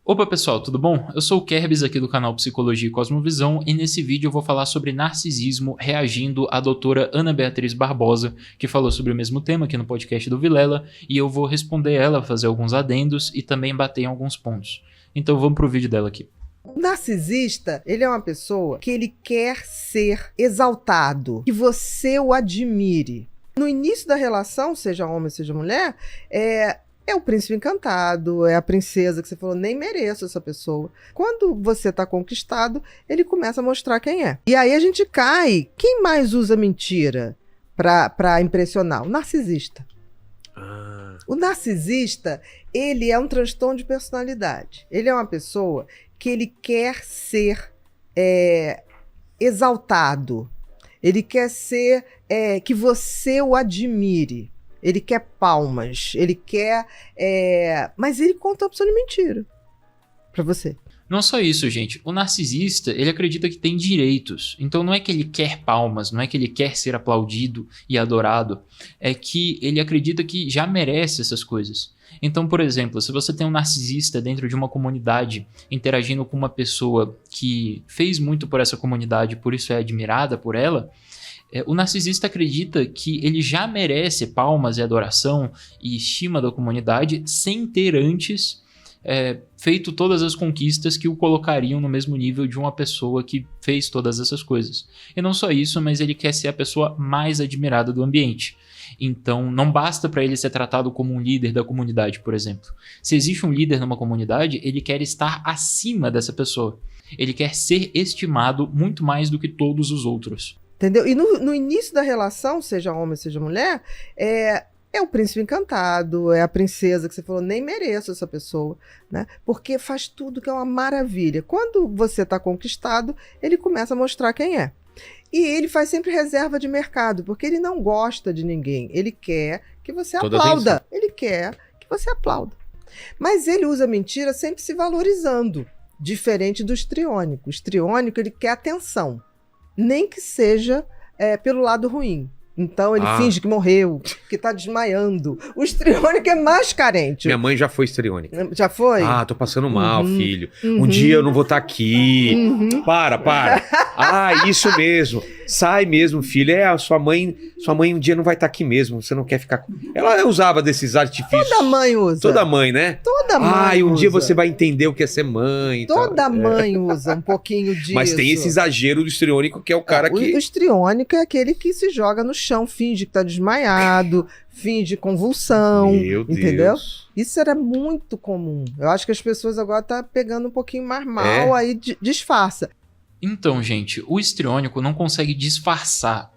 Opa pessoal, tudo bom? Eu sou o Kerbis aqui do canal Psicologia e Cosmovisão e nesse vídeo eu vou falar sobre narcisismo reagindo à doutora Ana Beatriz Barbosa, que falou sobre o mesmo tema aqui no podcast do Vilela, e eu vou responder ela, fazer alguns adendos e também bater em alguns pontos. Então vamos pro vídeo dela aqui. O narcisista, ele é uma pessoa que ele quer ser exaltado, que você o admire. No início da relação, seja homem, seja mulher, é o príncipe encantado, é a princesa que você falou, nem mereço essa pessoa. Quando você tá conquistado, ele começa a mostrar quem é. E aí a gente cai. Quem mais usa mentira pra impressionar? O narcisista. O narcisista, ele é um transtorno de personalidade. Ele é uma pessoa que ele quer ser exaltado. Ele quer ser que você o admire. Ele quer palmas, ele quer... Mas ele conta uma opção de mentira pra você. Não só isso, gente. O narcisista, ele acredita que tem direitos. Então não é que ele quer palmas, não é que ele quer ser aplaudido e adorado. É que ele acredita que já merece essas coisas. Então, por exemplo, se você tem um narcisista dentro de uma comunidade interagindo com uma pessoa que fez muito por essa comunidade, por isso é admirada por ela... O narcisista acredita que ele já merece palmas e adoração e estima da comunidade sem ter antes feito todas as conquistas que o colocariam no mesmo nível de uma pessoa que fez todas essas coisas. E não só isso, mas ele quer ser a pessoa mais admirada do ambiente. Então não basta para ele ser tratado como um líder da comunidade, por exemplo. Se existe um líder numa comunidade, ele quer estar acima dessa pessoa. Ele quer ser estimado muito mais do que todos os outros. Entendeu? E no início da relação, seja homem, seja mulher, é o príncipe encantado, é a princesa que você falou, nem mereço essa pessoa, né? Porque faz tudo que é uma maravilha. Quando você está conquistado, ele começa a mostrar quem é. E ele faz sempre reserva de mercado, porque ele não gosta de ninguém. Ele quer que você aplauda. Ele quer que você aplauda. Mas ele usa mentira sempre se valorizando, diferente do histriônico. O histriônico, ele quer atenção. Nem que seja pelo lado ruim. Então ele finge que morreu, que tá desmaiando. O histriônico é mais carente. Minha mãe já foi histriônica. Já foi? Tô passando mal, filho. Um dia eu não vou estar aqui. Para. Isso mesmo. Sai mesmo, filho. Sua mãe um dia não vai estar aqui mesmo. Você não quer ficar... Ela usava desses artifícios. Toda mãe usa. Toda mãe, né? Toda mãe um usa. dia você vai entender o que é ser mãe. Toda mãe usa um pouquinho disso. Mas tem esse exagero do histriônico que é o cara que... O histriônico é aquele que se joga no chão, finge que tá desmaiado, finge convulsão. Meu Deus. Entendeu? Isso era muito comum. Eu acho que as pessoas agora tá pegando um pouquinho mais mal, aí disfarça. Então, gente, o histriônico não consegue disfarçar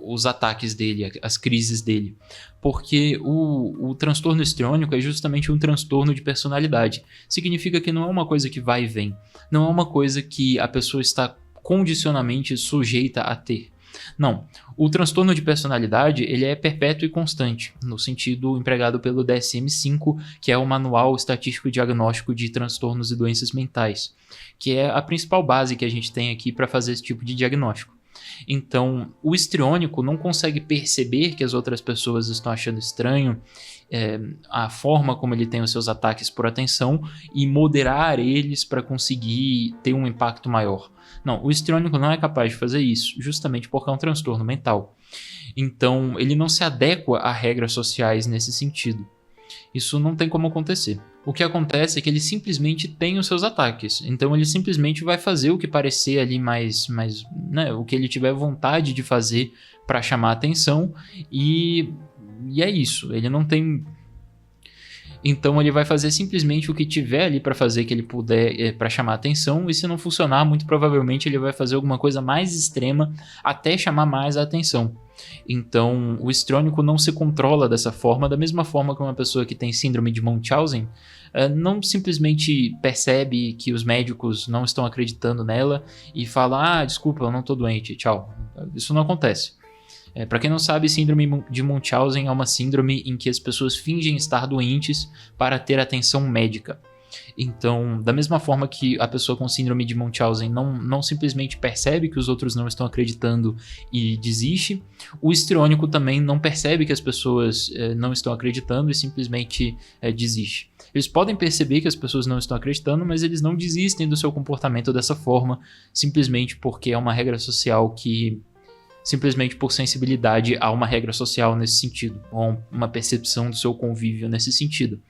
os ataques dele, as crises dele, porque o transtorno histriônico é justamente um transtorno de personalidade. Significa que não é uma coisa que vai e vem, não é uma coisa que a pessoa está condicionalmente sujeita a ter. Não, o transtorno de personalidade ele é perpétuo e constante, no sentido empregado pelo DSM-5, que é o Manual Estatístico e Diagnóstico de Transtornos e Doenças Mentais, que é a principal base que a gente tem aqui para fazer esse tipo de diagnóstico. Então, o histriônico não consegue perceber que as outras pessoas estão achando estranho a forma como ele tem os seus ataques por atenção e moderar eles para conseguir ter um impacto maior. Não, o histriônico não é capaz de fazer isso, justamente porque é um transtorno mental. Então, ele não se adequa a regras sociais nesse sentido. Isso não tem como acontecer. O que acontece é que ele simplesmente tem os seus ataques. Então ele simplesmente vai fazer o que parecer ali mais né, o que ele tiver vontade de fazer para chamar a atenção. E é isso. Ele não tem... Então ele vai fazer simplesmente o que tiver ali para fazer que ele puder para chamar a atenção. E se não funcionar, muito provavelmente ele vai fazer alguma coisa mais extrema até chamar mais a atenção. Então o histriônico não se controla dessa forma, da mesma forma que uma pessoa que tem síndrome de Munchausen não simplesmente percebe que os médicos não estão acreditando nela e fala, desculpa, eu não tô doente, tchau. Isso não acontece. Para quem não sabe, síndrome de Munchausen é uma síndrome em que as pessoas fingem estar doentes para ter atenção médica. Então, da mesma forma que a pessoa com síndrome de Munchausen não simplesmente percebe que os outros não estão acreditando e desiste, o histriônico também não percebe que as pessoas não estão acreditando e simplesmente desiste. Eles podem perceber que as pessoas não estão acreditando, mas eles não desistem do seu comportamento dessa forma, simplesmente porque é uma regra social que... simplesmente por sensibilidade a uma regra social nesse sentido, ou uma percepção do seu convívio nesse sentido.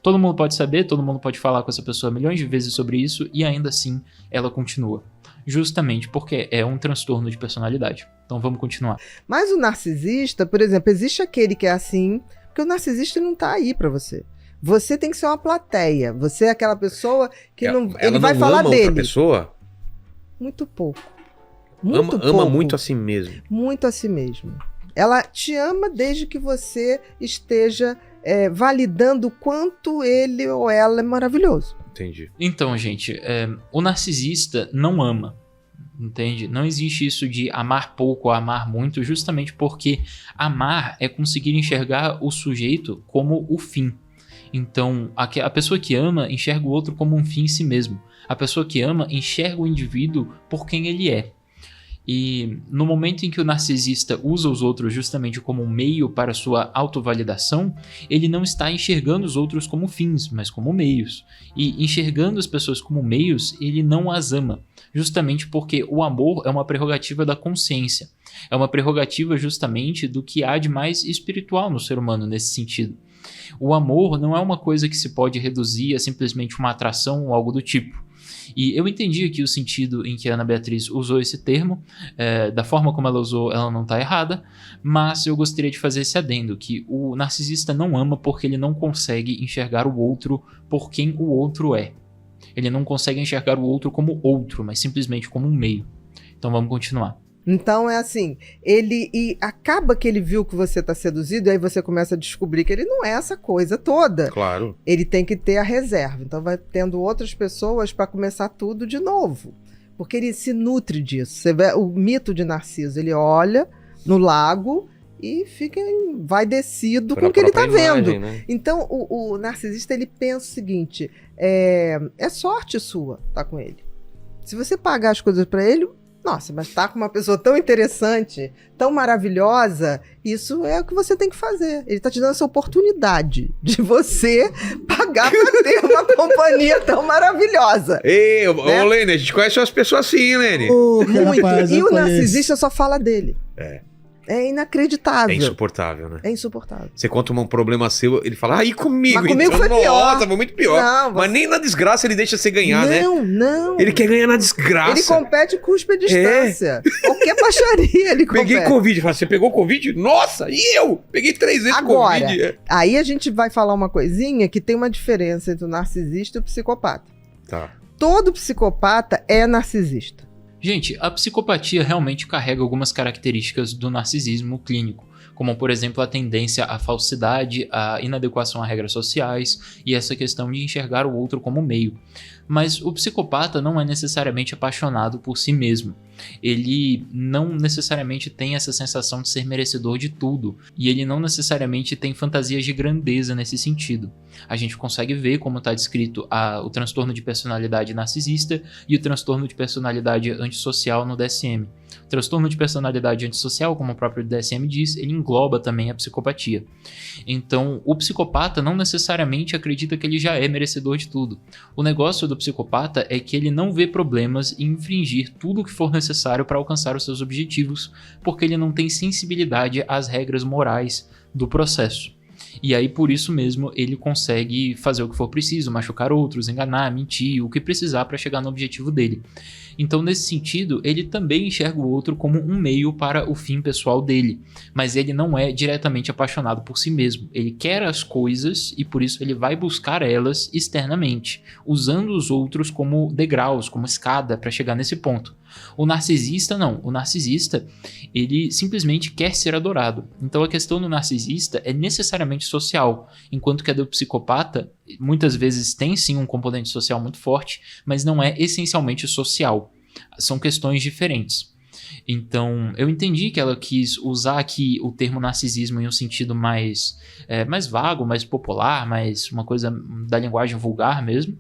Todo mundo pode saber, todo mundo pode falar com essa pessoa milhões de vezes sobre isso e ainda assim ela continua. Justamente porque é um transtorno de personalidade. Então vamos continuar. Mas o narcisista, por exemplo, existe aquele que é assim, porque o narcisista não tá aí pra você. Você tem que ser uma plateia. Você é aquela pessoa que ele vai falar dele. Outra pessoa? Muito pouco. Ama muito a si mesmo. Muito a si mesmo. Ela te ama desde que você esteja validando o quanto ele ou ela é maravilhoso. Entendi. Então, gente, o narcisista não ama, entende? Não existe isso de amar pouco ou amar muito, justamente porque amar é conseguir enxergar o sujeito como o fim. Então, a pessoa que ama enxerga o outro como um fim em si mesmo. A pessoa que ama enxerga o indivíduo por quem ele é. E no momento em que o narcisista usa os outros justamente como um meio para sua autovalidação, ele não está enxergando os outros como fins, mas como meios. E enxergando as pessoas como meios, ele não as ama, justamente porque o amor é uma prerrogativa da consciência. É uma prerrogativa justamente do que há de mais espiritual no ser humano nesse sentido. O amor não é uma coisa que se pode reduzir a simplesmente uma atração ou algo do tipo. E eu entendi aqui o sentido em que a Ana Beatriz usou esse termo, da forma como ela usou, ela não está errada, mas eu gostaria de fazer esse adendo, que o narcisista não ama porque ele não consegue enxergar o outro por quem o outro é. Ele não consegue enxergar o outro como outro, mas simplesmente como um meio. Então vamos continuar. Então é assim, acaba que ele viu que você está seduzido, e aí você começa a descobrir que ele não é essa coisa toda. Claro. Ele tem que ter a reserva, então vai tendo outras pessoas para começar tudo de novo, porque ele se nutre disso. Você vê o mito de Narciso, ele olha no lago e fica envaidecido com o que ele está vendo. Né? Então o narcisista, ele pensa o seguinte, é sorte sua estar com ele. Se você pagar as coisas para ele, nossa, mas tá com uma pessoa tão interessante, tão maravilhosa, isso é o que você tem que fazer. Ele tá te dando essa oportunidade de você pagar pra ter uma companhia tão maravilhosa. Ei, né? Ô Lene, a gente conhece umas pessoas assim, Lene. Muito. Rapaz, e o narcisista só fala dele. É inacreditável. É insuportável, né? É insuportável. Você conta um problema seu, ele fala, e comigo? Mas comigo foi pior. Nossa, foi muito pior. Não, mas nem na desgraça ele deixa você ganhar, né? Não. Ele quer ganhar na desgraça. Ele compete e cuspe a distância. Qualquer baixaria ele compete. Peguei Covid. Fala, você pegou Covid? Nossa, e eu? Peguei 3 vezes Agora, Covid. Aí a gente vai falar uma coisinha que tem uma diferença entre o narcisista e o psicopata. Tá. Todo psicopata é narcisista. Gente, a psicopatia realmente carrega algumas características do narcisismo clínico, como, por exemplo, a tendência à falsidade, à inadequação a regras sociais e essa questão de enxergar o outro como meio. Mas o psicopata não é necessariamente apaixonado por si mesmo. Ele não necessariamente tem essa sensação de ser merecedor de tudo, e ele não necessariamente tem fantasias de grandeza nesse sentido. A gente consegue ver como está descrito o transtorno de personalidade narcisista e o transtorno de personalidade antissocial no DSM. O transtorno de personalidade antissocial, como o próprio DSM diz, ele engloba também a psicopatia. Então, o psicopata não necessariamente acredita que ele já é merecedor de tudo. O negócio do psicopata é que ele não vê problemas em infringir tudo o que for necessário para alcançar os seus objetivos, porque ele não tem sensibilidade às regras morais do processo. E aí, por isso mesmo, ele consegue fazer o que for preciso, machucar outros, enganar, mentir, o que precisar para chegar no objetivo dele. Então, nesse sentido, ele também enxerga o outro como um meio para o fim pessoal dele, mas ele não é diretamente apaixonado por si mesmo. Ele quer as coisas e por isso ele vai buscar elas externamente, usando os outros como degraus, como escada para chegar nesse ponto. O narcisista não. O narcisista, ele simplesmente quer ser adorado. Então a questão do narcisista é necessariamente social, enquanto que a do psicopata muitas vezes tem sim um componente social muito forte, mas não é essencialmente social. São questões diferentes. Então, eu entendi que ela quis usar aqui o termo narcisismo em um sentido mais vago, mais popular, mais uma coisa da linguagem vulgar mesmo.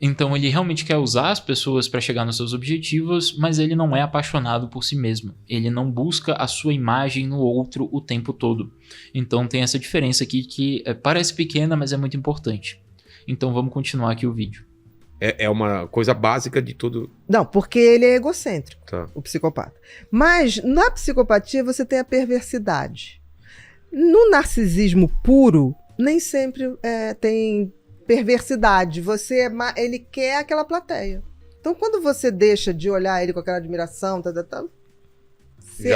Então, ele realmente quer usar as pessoas para chegar nos seus objetivos, mas ele não é apaixonado por si mesmo. Ele não busca a sua imagem no outro o tempo todo. Então, tem essa diferença aqui que parece pequena, mas é muito importante. Então, vamos continuar aqui o vídeo. É uma coisa básica de tudo. Não, porque ele é egocêntrico, Tá. o psicopata. Mas na psicopatia você tem a perversidade. No narcisismo puro, nem sempre tem perversidade. Ele quer aquela plateia. Então, quando você deixa de olhar ele com aquela admiração,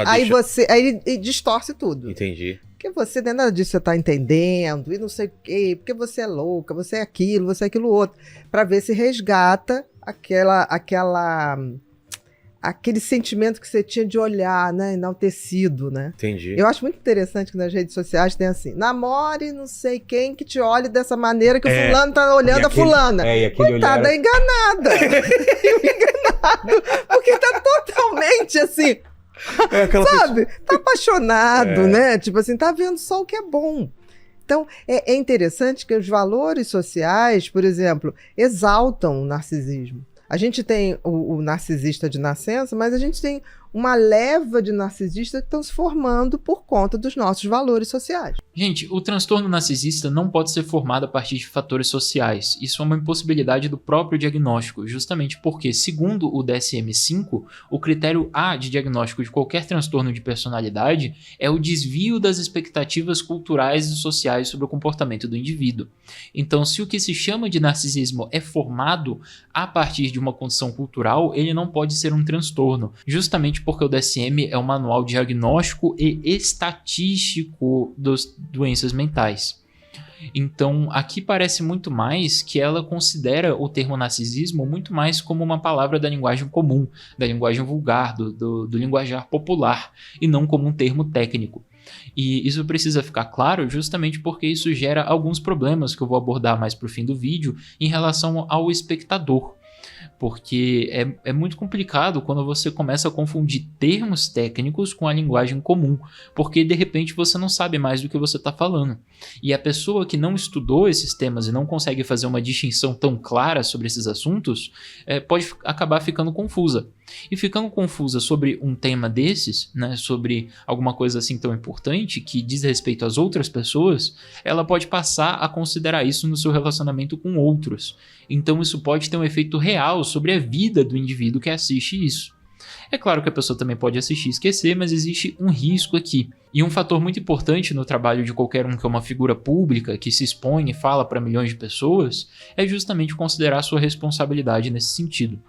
aí ele distorce tudo. Entendi. Porque você, nem nada disso você tá entendendo, e não sei o quê, porque você é louca, você é aquilo outro, para ver se resgata aquele sentimento que você tinha de olhar, né, enaltecido, né? Entendi. Eu acho muito interessante que nas redes sociais tem assim, namore não sei quem que te olhe dessa maneira que o fulano tá olhando a fulana. Coitada, enganada. Enganado, porque tá totalmente assim... Sabe? Tá apaixonado, né? Tipo assim, tá vendo só o que é bom. Então, é interessante que os valores sociais, por exemplo, exaltam o narcisismo. A gente tem o narcisista de nascença, mas a gente tem uma leva de narcisistas que estão se formando por conta dos nossos valores sociais. Gente, o transtorno narcisista não pode ser formado a partir de fatores sociais. Isso é uma impossibilidade do próprio diagnóstico, justamente porque, segundo o DSM-5, o critério A de diagnóstico de qualquer transtorno de personalidade é o desvio das expectativas culturais e sociais sobre o comportamento do indivíduo. Então, se o que se chama de narcisismo é formado a partir de uma condição cultural, ele não pode ser um transtorno, justamente porque o DSM é um manual diagnóstico e estatístico das doenças mentais. Então, aqui parece muito mais que ela considera o termo narcisismo muito mais como uma palavra da linguagem comum, da linguagem vulgar, do linguajar popular, e não como um termo técnico. E isso precisa ficar claro justamente porque isso gera alguns problemas que eu vou abordar mais para o fim do vídeo em relação ao espectador. Porque é muito complicado quando você começa a confundir termos técnicos com a linguagem comum, porque de repente você não sabe mais do que você está falando. E a pessoa que não estudou esses temas e não consegue fazer uma distinção tão clara sobre esses assuntos, pode acabar ficando confusa. E ficando confusa sobre um tema desses, né, sobre alguma coisa assim tão importante que diz respeito às outras pessoas, ela pode passar a considerar isso no seu relacionamento com outros. Então isso pode ter um efeito real sobre a vida do indivíduo que assiste isso. É claro que a pessoa também pode assistir e esquecer, mas existe um risco aqui. E um fator muito importante no trabalho de qualquer um que é uma figura pública, que se expõe e fala para milhões de pessoas, é justamente considerar sua responsabilidade nesse sentido.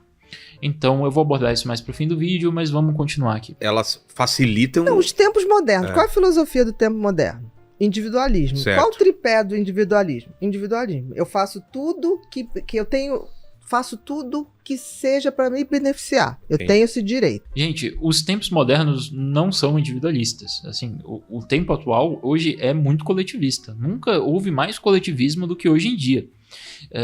Então eu vou abordar isso mais pro fim do vídeo, mas vamos continuar aqui. Elas facilitam... Não, os tempos modernos. Qual é a filosofia do tempo moderno? Individualismo. Certo. Qual o tripé do individualismo? Individualismo. Eu faço tudo que eu tenho... Faço tudo que seja para me beneficiar. Eu tenho esse direito. Gente, os tempos modernos não são individualistas. Assim, o tempo atual hoje é muito coletivista. Nunca houve mais coletivismo do que hoje em dia.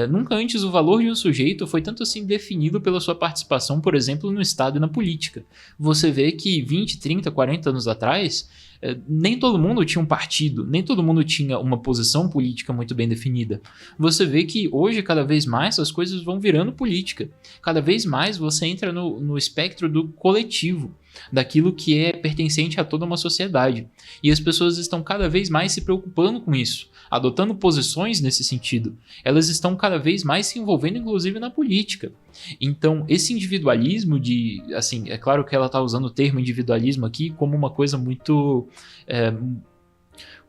Nunca antes o valor de um sujeito foi tanto assim definido pela sua participação, por exemplo, no Estado e na política. Você vê que 20, 30, 40 anos atrás, nem todo mundo tinha um partido, nem todo mundo tinha uma posição política muito bem definida. Você vê que hoje, cada vez mais, as coisas vão virando política. Cada vez mais você entra no espectro do coletivo, daquilo que é pertencente a toda uma sociedade. E as pessoas estão cada vez mais se preocupando com isso, adotando posições nesse sentido. Elas estão cada vez mais se envolvendo, inclusive, na política. Então, esse individualismo assim, é claro que ela está usando o termo individualismo aqui como uma coisa muito...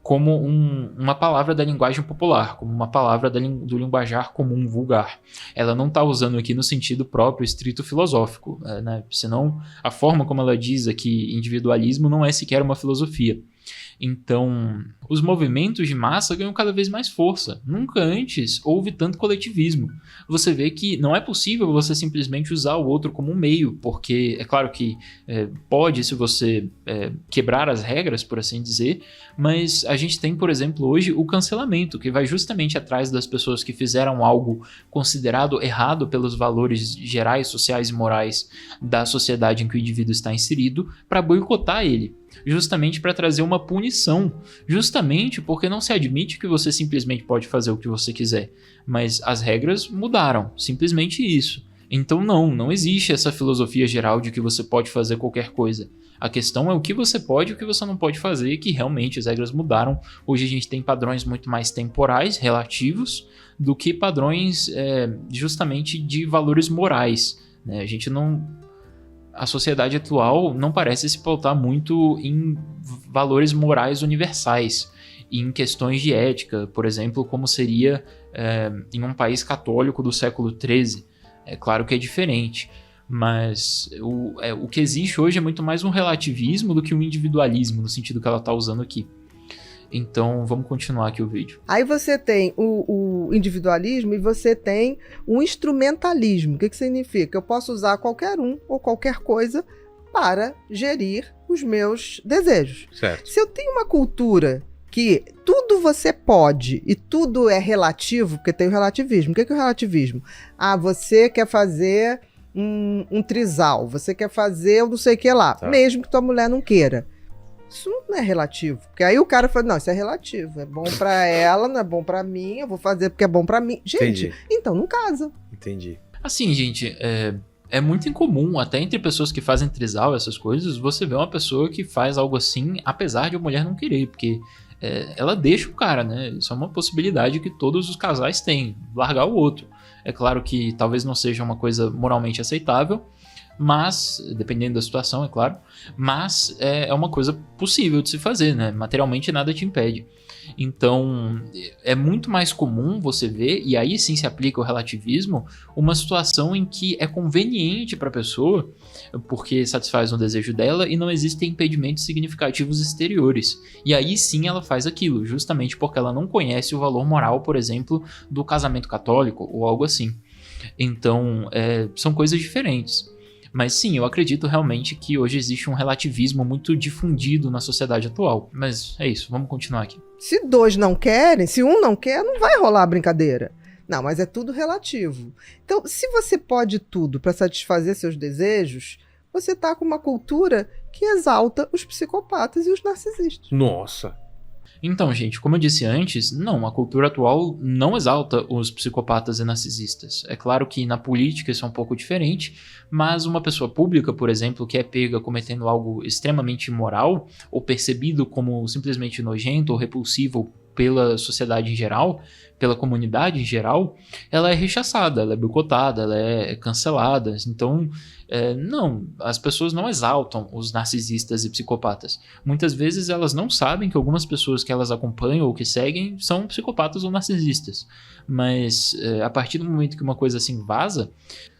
como uma palavra da linguagem popular, como uma palavra do linguajar comum, vulgar. Ela não está usando aqui no sentido próprio, estrito filosófico, né? Senão a forma como ela diz aqui individualismo não é sequer uma filosofia. Então, os movimentos de massa ganham cada vez mais força. Nunca antes houve tanto coletivismo. Você vê que não é possível você simplesmente usar o outro como um meio, porque é claro que pode, se você quebrar as regras, por assim dizer, mas a gente tem, por exemplo, hoje o cancelamento, que vai justamente atrás das pessoas que fizeram algo considerado errado pelos valores gerais, sociais e morais da sociedade em que o indivíduo está inserido, para boicotar ele. Justamente para trazer uma punição, justamente porque não se admite que você simplesmente pode fazer o que você quiser, mas as regras mudaram, simplesmente isso. Então não existe essa filosofia geral de que você pode fazer qualquer coisa. A questão é o que você pode e o que você não pode fazer, que realmente as regras mudaram. Hoje a gente tem padrões muito mais temporais, relativos, do que padrões justamente de valores morais, né? A sociedade atual não parece se pautar muito em valores morais universais, em questões de ética, por exemplo, como seria em um país católico do século XIII. É claro que é diferente, mas o que existe hoje é muito mais um relativismo do que um individualismo, no sentido que ela está usando aqui. Então, vamos continuar aqui o vídeo. Aí você tem o individualismo e você tem o instrumentalismo. O que significa? Eu posso usar qualquer um ou qualquer coisa para gerir os meus desejos. Certo. Se eu tenho uma cultura que tudo você pode e tudo é relativo, porque tem o relativismo. O que é o relativismo? Você quer fazer um trisal, você quer fazer não sei o que lá, mesmo que tua mulher não queira. Isso não é relativo. Porque aí o cara fala, não, isso é relativo. É bom pra ela, não é bom pra mim. Eu vou fazer porque é bom pra mim. Gente, então não casa. Entendi. Assim, gente, é muito incomum, até entre pessoas que fazem trisal, essas coisas, você vê uma pessoa que faz algo assim, apesar de a mulher não querer, porque ela deixa o cara, né? Isso é uma possibilidade que todos os casais têm, largar o outro. É claro que talvez não seja uma coisa moralmente aceitável, mas, dependendo da situação, é claro, mas é uma coisa possível de se fazer, né? Materialmente nada te impede. Então, é muito mais comum você ver, e aí sim se aplica o relativismo, uma situação em que é conveniente para a pessoa, porque satisfaz um desejo dela e não existem impedimentos significativos exteriores. E aí sim ela faz aquilo, justamente porque ela não conhece o valor moral, por exemplo, do casamento católico ou algo assim. Então, são coisas diferentes. Mas sim, eu acredito realmente que hoje existe um relativismo muito difundido na sociedade atual. Mas é isso, vamos continuar aqui. Se dois não querem, se um não quer, não vai rolar a brincadeira. Não, mas é tudo relativo. Então, se você pode tudo para satisfazer seus desejos, você está com uma cultura que exalta os psicopatas e os narcisistas. Nossa! Então, gente, como eu disse antes, não, a cultura atual não exalta os psicopatas e narcisistas. É claro que na política isso é um pouco diferente, mas uma pessoa pública, por exemplo, que é pega cometendo algo extremamente imoral, ou percebido como simplesmente nojento ou repulsivo pela sociedade em geral, pela comunidade em geral, ela é rechaçada, ela é boicotada, ela é cancelada. Então, não, as pessoas não exaltam os narcisistas e psicopatas. Muitas vezes elas não sabem que algumas pessoas que elas acompanham ou que seguem são psicopatas ou narcisistas. Mas a partir do momento que uma coisa assim vaza,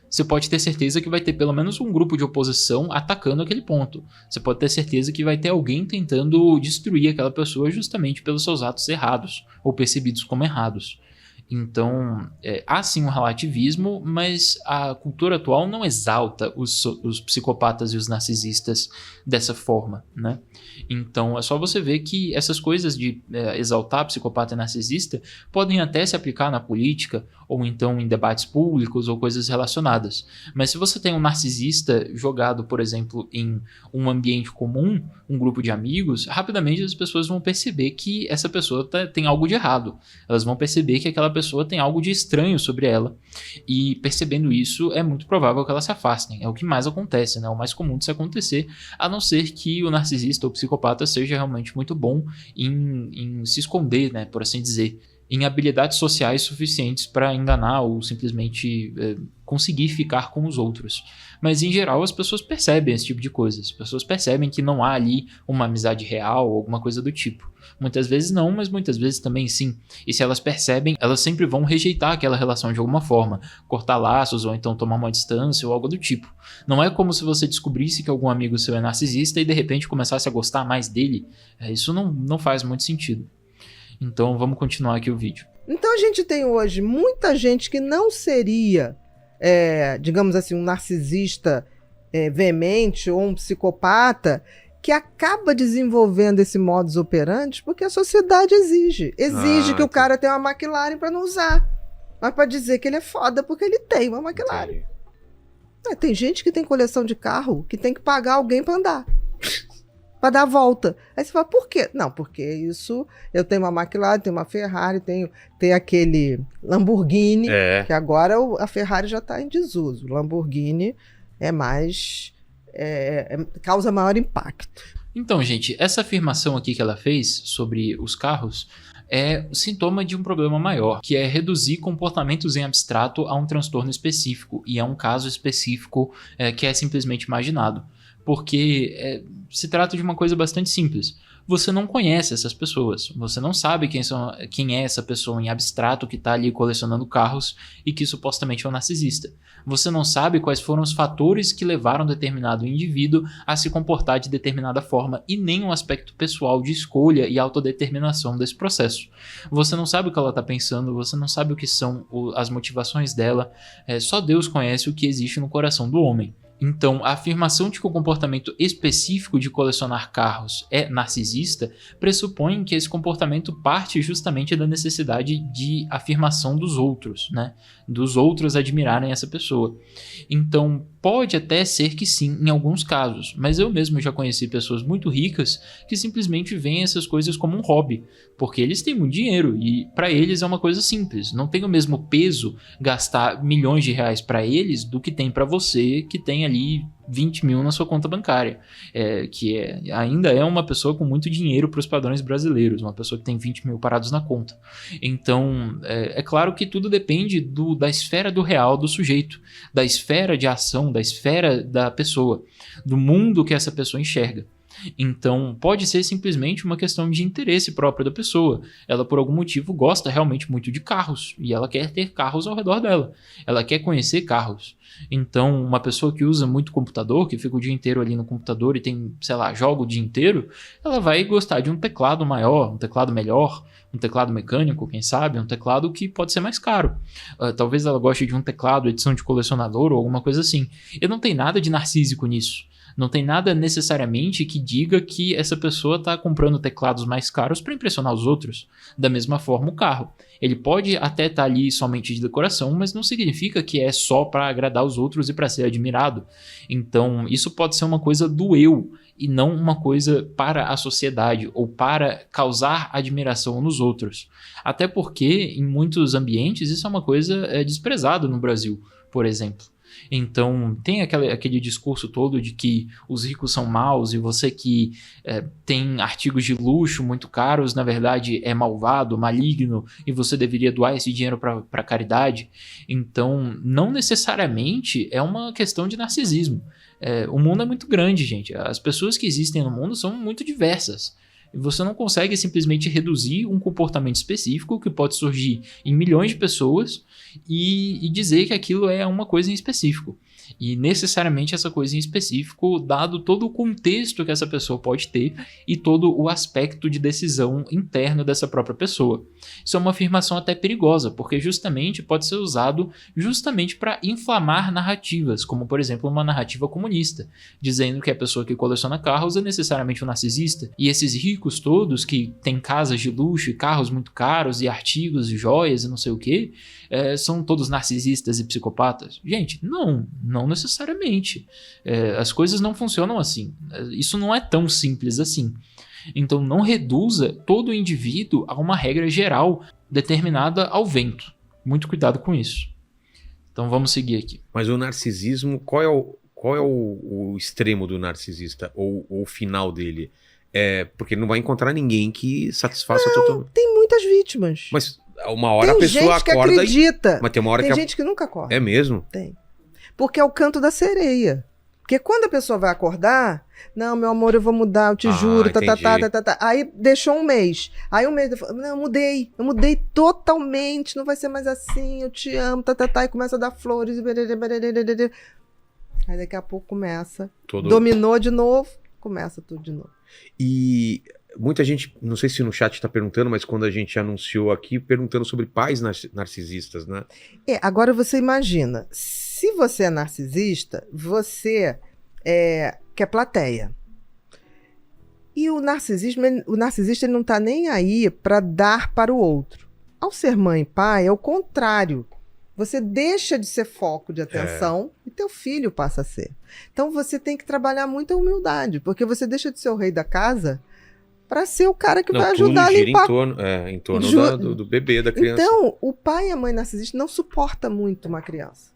você pode ter certeza que vai ter pelo menos um grupo de oposição atacando aquele ponto. Você pode ter certeza que vai ter alguém tentando destruir aquela pessoa justamente pelos seus atos errados ou percebidos como errados. Então, há sim um relativismo, mas a cultura atual não exalta os psicopatas e os narcisistas dessa forma, né? Então, é só você ver que essas coisas de exaltar psicopata e narcisista podem até se aplicar na política, ou então em debates públicos, ou coisas relacionadas. Mas se você tem um narcisista jogado, por exemplo, em um ambiente comum, um grupo de amigos, rapidamente as pessoas vão perceber que essa pessoa tem algo de errado. Elas vão perceber que aquela pessoa tem algo de estranho sobre ela, e percebendo isso, é muito provável que elas se afastem. É o que mais acontece, né? O mais comum de se acontecer, a não ser que o narcisista ou psicopata seja realmente muito bom em se esconder, né? Por assim dizer. em habilidades sociais suficientes para enganar ou simplesmente conseguir ficar com os outros. Mas, em geral, as pessoas percebem esse tipo de coisa. As pessoas percebem que não há ali uma amizade real ou alguma coisa do tipo. Muitas vezes não, mas muitas vezes também sim. E se elas percebem, elas sempre vão rejeitar aquela relação de alguma forma. Cortar laços ou então tomar uma distância ou algo do tipo. Não é como se você descobrisse que algum amigo seu é narcisista e de repente começasse a gostar mais dele. Isso não faz muito sentido. Então vamos continuar aqui o vídeo. Então a gente tem hoje muita gente que não seria, digamos assim, um narcisista veemente ou um psicopata, que acaba desenvolvendo esse modus operandi porque a sociedade exige. Exige que o cara tenha uma McLaren para não usar. Mas para dizer que ele é foda porque ele tem uma McLaren. Tem gente que tem coleção de carro que tem que pagar alguém para andar. Para dar a volta. Aí você fala, por quê? Não, porque isso, eu tenho uma McLaren, tenho uma Ferrari, tem aquele Lamborghini, que agora a Ferrari já está em desuso. O Lamborghini é mais, causa maior impacto. Então, gente, essa afirmação aqui que ela fez sobre os carros é sintoma de um problema maior, que é reduzir comportamentos em abstrato a um transtorno específico, e a um caso específico que é simplesmente imaginado. Porque se trata de uma coisa bastante simples. Você não conhece essas pessoas, você não sabe quem é essa pessoa em abstrato que está ali colecionando carros e que supostamente é um narcisista. Você não sabe quais foram os fatores que levaram determinado indivíduo a se comportar de determinada forma e nem o aspecto pessoal de escolha e autodeterminação desse processo. Você não sabe o que ela está pensando, você não sabe o que são as motivações dela, só Deus conhece o que existe no coração do homem. Então, a afirmação de que o comportamento específico de colecionar carros é narcisista pressupõe que esse comportamento parte justamente da necessidade de afirmação dos outros, né? Dos outros admirarem essa pessoa. Então, pode até ser que sim, em alguns casos, mas eu mesmo já conheci pessoas muito ricas que simplesmente veem essas coisas como um hobby, porque eles têm muito dinheiro e para eles é uma coisa simples. Não tem o mesmo peso gastar milhões de reais para eles do que tem para você que tem ali 20 mil na sua conta bancária, ainda é uma pessoa com muito dinheiro para os padrões brasileiros, uma pessoa que tem 20 mil parados na conta. Então, é claro que tudo depende da esfera do real do sujeito, da esfera de ação, da esfera da pessoa, do mundo que essa pessoa enxerga. Então, pode ser simplesmente uma questão de interesse próprio da pessoa. Ela, por algum motivo, gosta realmente muito de carros e ela quer ter carros ao redor dela. Ela quer conhecer carros. Então, uma pessoa que usa muito computador, que fica o dia inteiro ali no computador e tem, sei lá, joga o dia inteiro, ela vai gostar de um teclado maior, um teclado melhor, um teclado mecânico, quem sabe, um teclado que pode ser mais caro. Talvez ela goste de um teclado, edição de colecionador ou alguma coisa assim. E não tem nada de narcísico nisso. Não tem nada necessariamente que diga que essa pessoa está comprando teclados mais caros para impressionar os outros. Da mesma forma, o carro. Ele pode até estar ali somente de decoração, mas não significa que é só para agradar os outros e para ser admirado. Então, isso pode ser uma coisa do eu e não uma coisa para a sociedade ou para causar admiração nos outros. Até porque, em muitos ambientes, isso é uma coisa desprezada no Brasil, por exemplo. Então, tem aquele discurso todo de que os ricos são maus e você que tem artigos de luxo muito caros, na verdade é malvado, maligno e você deveria doar esse dinheiro para caridade. Então, não necessariamente é uma questão de narcisismo. O mundo é muito grande, gente. As pessoas que existem no mundo são muito diversas. Você não consegue simplesmente reduzir um comportamento específico que pode surgir em milhões de pessoas e dizer que aquilo é uma coisa em específico. E necessariamente essa coisa em específico, dado todo o contexto que essa pessoa pode ter e todo o aspecto de decisão interno dessa própria pessoa. Isso é uma afirmação até perigosa, porque justamente pode ser usado justamente para inflamar narrativas, como por exemplo uma narrativa comunista, dizendo que a pessoa que coleciona carros é necessariamente um narcisista, e esses ricos todos que têm casas de luxo e carros muito caros e artigos e joias e não sei o que, são todos narcisistas e psicopatas. Gente, não necessariamente. As coisas não funcionam assim. Isso não é tão simples assim. Então não reduza todo o indivíduo a uma regra geral determinada ao vento. Muito cuidado com isso. Então vamos seguir aqui. Mas o narcisismo, qual é o extremo do narcisista? Ou o final dele? Porque não vai encontrar ninguém que satisfaça totalmente. Tem muitas vítimas. Mas uma hora tem a pessoa gente que acorda acredita. Mas tem uma hora Tem que... gente que nunca acorda. É mesmo? Tem. Porque é o canto da sereia. Porque quando a pessoa vai acordar, não, meu amor, eu vou mudar, eu te juro, entendi. Aí deixou um mês. Aí um mês, não, eu mudei totalmente, não vai ser mais assim, eu te amo, e começa a dar flores. Aí daqui a pouco começa, dominou de novo, começa tudo de novo. E muita gente, não sei se no chat está perguntando, mas quando a gente anunciou aqui, perguntando sobre pais narcisistas, né? Agora você imagina, se você é narcisista, você quer plateia. E o narcisista ele não está nem aí para dar para o outro. Ao ser mãe e pai, é o contrário. Você deixa de ser foco de atenção e teu filho passa a ser. Então você tem que trabalhar muita humildade, porque você deixa de ser o rei da casa para ser o cara que vai ajudar a limpar. Em torno do bebê, da criança. Então, o pai e a mãe narcisista não suportam muito uma criança.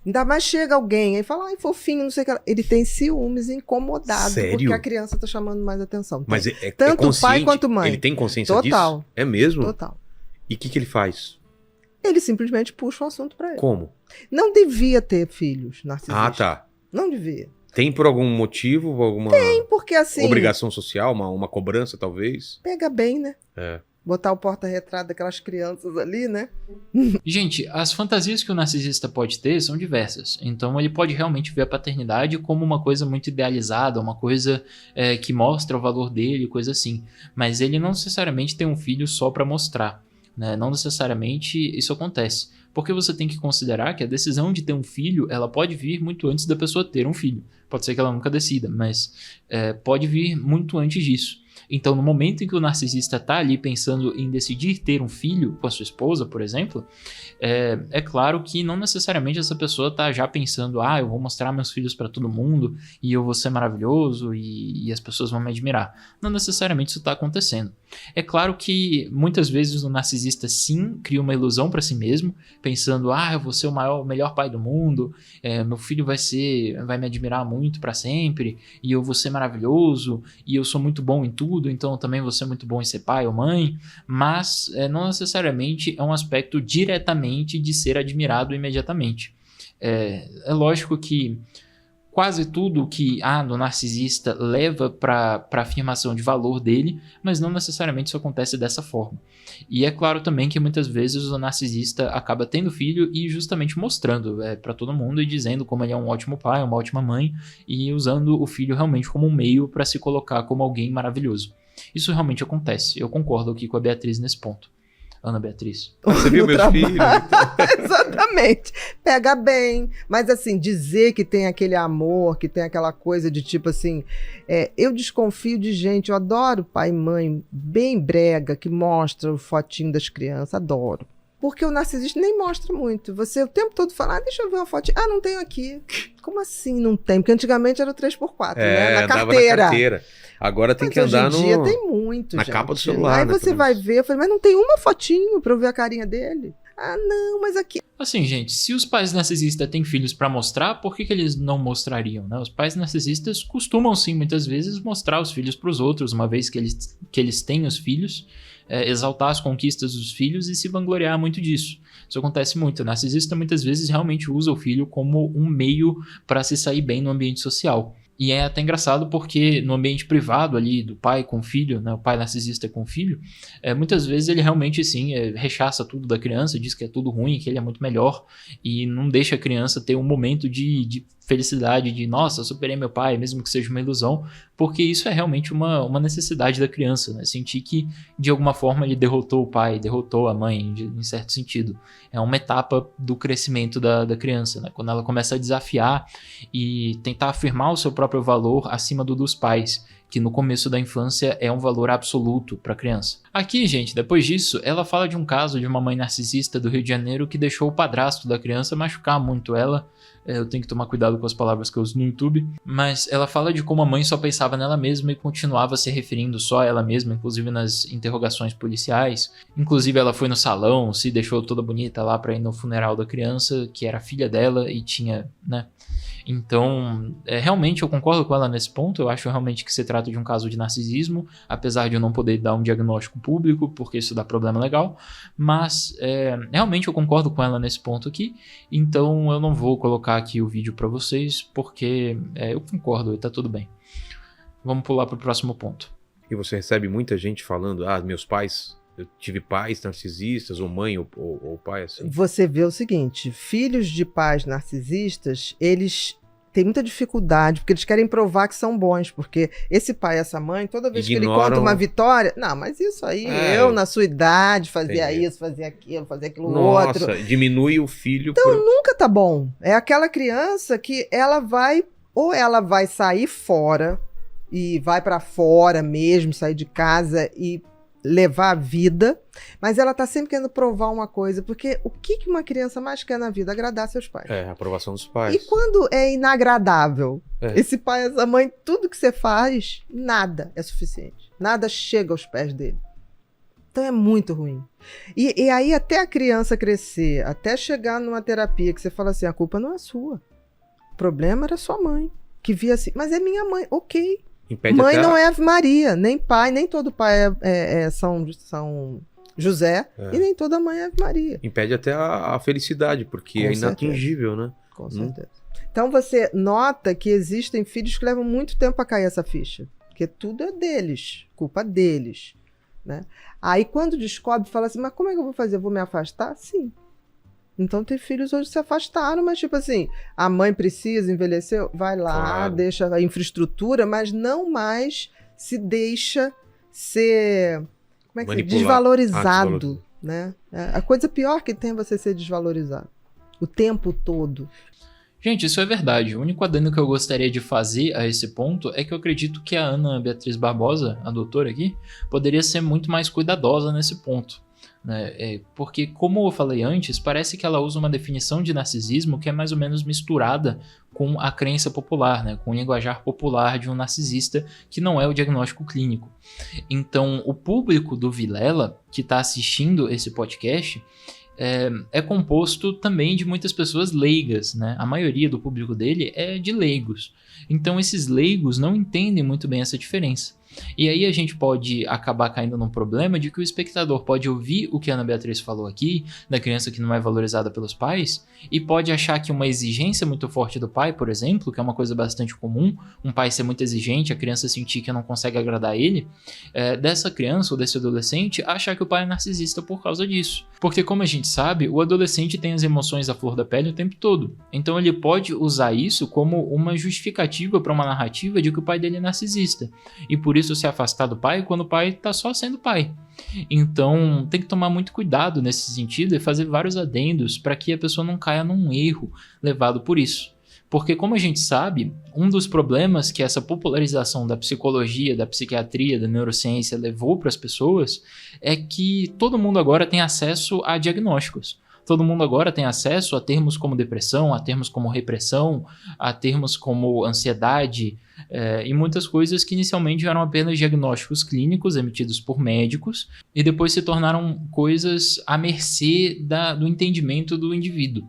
Ainda mais chega alguém e fala, ai, fofinho, não sei o que. Ele tem ciúmes, incomodado. Sério? Porque a criança tá chamando mais atenção. Mas tanto o pai quanto a mãe. Ele tem consciência Total. disso? É mesmo? Total. E o que ele faz? Ele simplesmente puxa o assunto pra ele. Como? Não devia ter filhos narcisistas. Ah, tá. Não devia. Tem por algum motivo? Alguma Tem, porque assim... obrigação social? Uma cobrança, talvez? Pega bem, né? É. Botar o porta-retrato daquelas crianças ali, né? Gente, as fantasias que o narcisista pode ter são diversas. Então ele pode realmente ver a paternidade como uma coisa muito idealizada, uma coisa que mostra o valor dele, coisa assim. Mas ele não necessariamente tem um filho só pra mostrar, né? Não necessariamente isso acontece. Porque você tem que considerar que a decisão de ter um filho, ela pode vir muito antes da pessoa ter um filho. Pode ser que ela nunca decida, mas pode vir muito antes disso. Então, no momento em que o narcisista está ali pensando em decidir ter um filho com a sua esposa, por exemplo, é claro que não necessariamente essa pessoa está já pensando, eu vou mostrar meus filhos para todo mundo e eu vou ser maravilhoso e as pessoas vão me admirar. Não necessariamente isso está acontecendo. É claro que muitas vezes o narcisista sim cria uma ilusão para si mesmo, pensando, eu vou ser o melhor pai do mundo, meu filho vai me admirar muito para sempre e eu vou ser maravilhoso e eu sou muito bom em tudo, então eu também vou ser muito bom em ser pai ou mãe, mas não necessariamente é um aspecto diretamente de ser admirado imediatamente. É lógico que quase tudo que há no narcisista leva para a afirmação de valor dele, mas não necessariamente isso acontece dessa forma. E é claro também que muitas vezes o narcisista acaba tendo filho e justamente mostrando para todo mundo e dizendo como ele é um ótimo pai, uma ótima mãe e usando o filho realmente como um meio para se colocar como alguém maravilhoso. Isso realmente acontece. Eu concordo aqui com a Beatriz nesse ponto. Ana Beatriz. Você viu meus filhos? Exatamente. Pega bem. Mas assim, dizer que tem aquele amor, que tem aquela coisa de tipo assim... eu desconfio de gente, eu adoro pai e mãe bem brega, que mostra o fotinho das crianças, adoro. Porque o narcisista nem mostra muito. Você o tempo todo fala, deixa eu ver uma fotinha. Não tenho aqui. Como assim não tem? Porque antigamente era o 3x4, né? Na carteira. Agora tem que andar hoje em dia tem muito, na gente. capa do celular. Aí você vai ver, eu falei, mas não tem uma fotinho pra eu ver a carinha dele? Não, mas aqui... Assim, gente, se os pais narcisistas têm filhos pra mostrar, por que eles não mostrariam, né? Os pais narcisistas costumam, sim, muitas vezes mostrar os filhos pros outros, uma vez que eles têm os filhos, exaltar as conquistas dos filhos e se vangloriar muito disso. Isso acontece muito. O narcisista muitas vezes realmente usa o filho como um meio para se sair bem no ambiente social. E é até engraçado porque no ambiente privado ali do pai com o filho, né, o pai narcisista com o filho, muitas vezes ele realmente sim rechaça tudo da criança, diz que é tudo ruim, que ele é muito melhor e não deixa a criança ter um momento de felicidade, de nossa, superei meu pai, mesmo que seja uma ilusão, porque isso é realmente uma necessidade da criança, né? Sentir que de alguma forma ele derrotou o pai, derrotou a mãe, em certo sentido. É uma etapa do crescimento da criança, né? Quando ela começa a desafiar e tentar afirmar o seu próprio valor acima do dos pais, que no começo da infância é um valor absoluto para a criança. Aqui, gente, depois disso, ela fala de um caso de uma mãe narcisista do Rio de Janeiro que deixou o padrasto da criança machucar muito ela. Eu tenho que tomar cuidado com as palavras que eu uso no YouTube, mas ela fala de como a mãe só pensava nela mesma e continuava se referindo só a ela mesma, inclusive nas interrogações policiais. Inclusive ela foi no salão, se deixou toda bonita lá para ir no funeral da criança, que era filha dela e tinha, né, Então, realmente eu concordo com ela nesse ponto. Eu acho realmente que se trata de um caso de narcisismo, apesar de eu não poder dar um diagnóstico público, porque isso dá problema legal. Mas, realmente eu concordo com ela nesse ponto aqui. Então, eu não vou colocar aqui o vídeo para vocês, porque eu concordo e tá tudo bem. Vamos pular para o próximo ponto. E você recebe muita gente falando, meus pais... Eu tive pais narcisistas, ou mãe ou pai, assim. Você vê o seguinte, filhos de pais narcisistas, eles têm muita dificuldade, porque eles querem provar que são bons, porque esse pai e essa mãe, toda vez que ele conta uma vitória... Não, mas isso aí, eu na sua idade fazia isso, fazia aquilo outro. Nossa, diminui o filho. Então nunca tá bom. É aquela criança que ela vai sair fora, e vai pra fora mesmo, sair de casa e levar a vida, mas ela tá sempre querendo provar uma coisa, porque o que uma criança mais quer na vida? Agradar seus pais. A aprovação dos pais. E quando é inagradável, esse pai, essa mãe, tudo que você faz, nada é suficiente. Nada chega aos pés dele. Então é muito ruim. E aí até a criança crescer, até chegar numa terapia que você fala assim, a culpa não é sua. O problema era sua mãe, que via assim, mas é minha mãe, ok. Mãe não é Ave Maria, nem pai, nem todo pai São José, e nem toda mãe é Ave Maria. Impede até a felicidade, porque é inatingível, né? Com certeza. Então você nota que existem filhos que levam muito tempo a cair essa ficha, porque tudo é deles, culpa deles, né? Aí quando descobre, fala assim, mas como é que eu vou fazer? Eu vou me afastar? Sim. Então tem filhos hoje que se afastaram, mas tipo assim, a mãe precisa, envelheceu, vai lá, deixa a infraestrutura, mas não mais se deixa ser, como é que desvalorizado, né? A coisa pior que tem é você ser desvalorizado o tempo todo. Gente, isso é verdade. O único adendo que eu gostaria de fazer a esse ponto é que eu acredito que a Ana Beatriz Barbosa, a doutora aqui, poderia ser muito mais cuidadosa nesse ponto. Né? Porque, como eu falei antes, parece que ela usa uma definição de narcisismo que é mais ou menos misturada com a crença popular, né? Com o linguajar popular de um narcisista, que não é o diagnóstico clínico. Então, o público do Vilela, que está assistindo esse podcast, é composto também de muitas pessoas leigas, né? A maioria do público dele é de leigos. Então, esses leigos não entendem muito bem essa diferença. E aí a gente pode acabar caindo num problema de que o espectador pode ouvir o que a Ana Beatriz falou aqui, da criança que não é valorizada pelos pais, e pode achar que uma exigência muito forte do pai, por exemplo, que é uma coisa bastante comum, um pai ser muito exigente, a criança sentir que não consegue agradar ele, dessa criança ou desse adolescente achar que o pai é narcisista por causa disso. Porque, como a gente sabe, o adolescente tem as emoções à flor da pele o tempo todo. Então ele pode usar isso como uma justificativa para uma narrativa de que o pai dele é narcisista. E por isso se afastar do pai quando o pai tá só sendo pai. Então tem que tomar muito cuidado nesse sentido e fazer vários adendos para que a pessoa não caia num erro levado por isso. Porque, como a gente sabe, um dos problemas que essa popularização da psicologia, da psiquiatria, da neurociência levou para as pessoas é que todo mundo agora tem acesso a diagnósticos. Todo mundo agora tem acesso a termos como depressão, a termos como repressão, a termos como ansiedade, e muitas coisas que inicialmente eram apenas diagnósticos clínicos emitidos por médicos e depois se tornaram coisas à mercê do entendimento do indivíduo.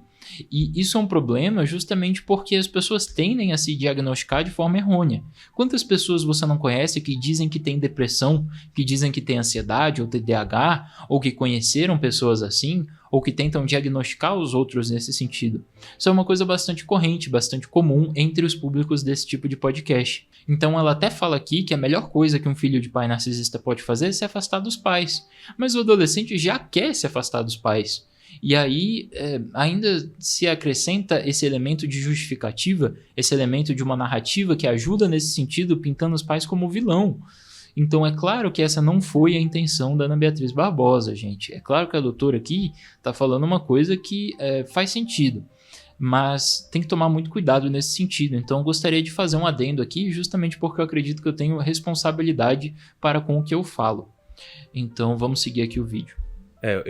E isso é um problema justamente porque as pessoas tendem a se diagnosticar de forma errônea. Quantas pessoas você não conhece que dizem que tem depressão, que dizem que tem ansiedade ou TDAH, ou que conheceram pessoas assim, ou que tentam diagnosticar os outros nesse sentido? Isso é uma coisa bastante corrente, bastante comum entre os públicos desse tipo de podcast. Então ela até fala aqui que a melhor coisa que um filho de pai narcisista pode fazer é se afastar dos pais. Mas o adolescente já quer se afastar dos pais. E aí ainda se acrescenta esse elemento de justificativa, esse elemento de uma narrativa que ajuda nesse sentido, pintando os pais como vilão. Então é claro que essa não foi a intenção da Ana Beatriz Barbosa, gente. É claro que a doutora aqui está falando uma coisa que faz sentido, mas tem que tomar muito cuidado nesse sentido. Então eu gostaria de fazer um adendo aqui, justamente porque eu acredito que eu tenho responsabilidade para com o que eu falo. Então vamos seguir aqui o vídeo.